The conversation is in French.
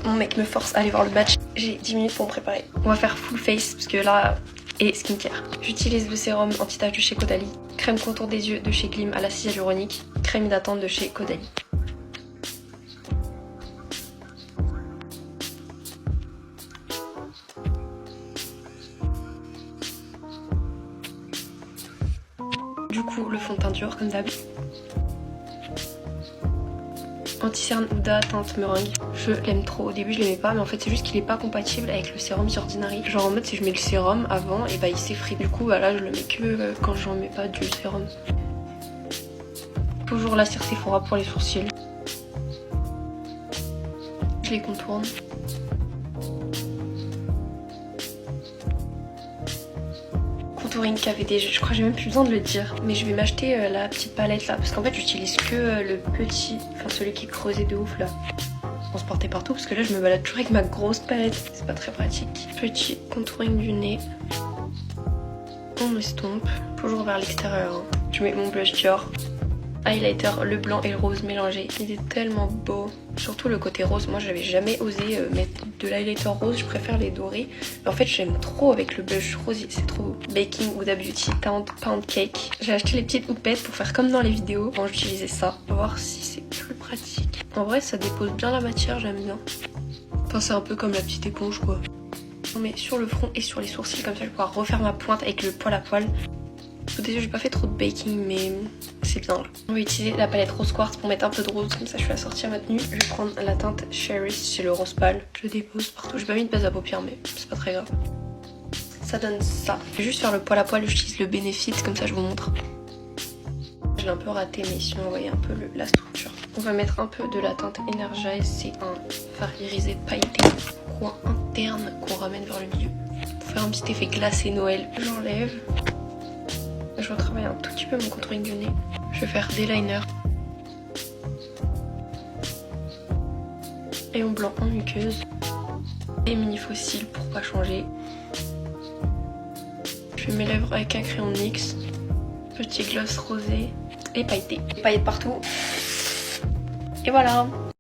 Mon mec me force à aller voir le match. J'ai 10 minutes pour me préparer. On va faire full face parce que là... Et skincare. J'utilise le sérum anti-tache de chez Caudalie, crème contour des yeux de chez Glim à l'acide hyaluronique, crème hydratante de chez Caudalie. Du coup, le fond de teint dur comme d'hab. Anti-cerne Huda teinte meringue. Je l'aime trop. Au début je l'aimais pas, mais en fait c'est juste qu'il est pas compatible avec le sérum The Ordinary. Genre en mode si je mets le sérum avant, et bah il s'effrite. Du coup bah là je le mets que quand j'en mets pas du sérum. Toujours la cire Sephora pour les sourcils. Je les contourne. Contouring KVD, je crois que j'ai même plus besoin de le dire, mais je vais m'acheter la petite palette là parce qu'en fait j'utilise que le petit, enfin celui qui est creusé de ouf là. On se porter partout parce que là je me balade toujours avec ma grosse palette, c'est pas très pratique. Petit contouring du nez. On estompe, toujours vers l'extérieur. Hein. Je mets mon blush Dior. Highlighter, le blanc et le rose mélangés. Il est tellement beau. Surtout le côté rose. Moi j'avais jamais osé mettre de l'highlighter rose, je préfère les dorés. Mais en fait j'aime trop avec le blush rose, c'est trop beau. Baking Huda Beauty Pound Cake. J'ai acheté les petites houppettes pour faire comme dans les vidéos. Bon, j'utilisais ça. On va voir si c'est plus pratique. En vrai ça dépose bien la matière, j'aime bien. Enfin c'est un peu comme la petite éponge quoi. On met sur le front et sur les sourcils, comme ça je vais pouvoir refaire ma pointe avec le poil à poil. Au début j'ai pas fait trop de baking mais c'est bien là. On va utiliser la palette rose quartz pour mettre un peu de rose, comme ça je vais assortir ma tenue. Je vais prendre la teinte Cherry, c'est le rose pâle. Je dépose partout, j'ai pas mis de base à paupières mais c'est pas très grave. Ça donne ça. Je vais juste faire le poil à poil, j'utilise le Benefit, comme ça je vous montre. Je l'ai un peu raté mais sinon vous voyez un peu la structure. On va mettre un peu de la teinte Energize, c'est un fard irisé pailleté. Coin interne qu'on ramène vers le milieu. Pour faire un petit effet glacé Noël, j'enlève. Je retravaille un tout petit peu mon contouring du nez. Je vais faire des liners. Et en blanc en muqueuse. Et mini faux cils pour pas changer. Je fais mes lèvres avec un crayon NYX. Petit gloss rosé. Et pailleté. Paillettes partout. Et voilà.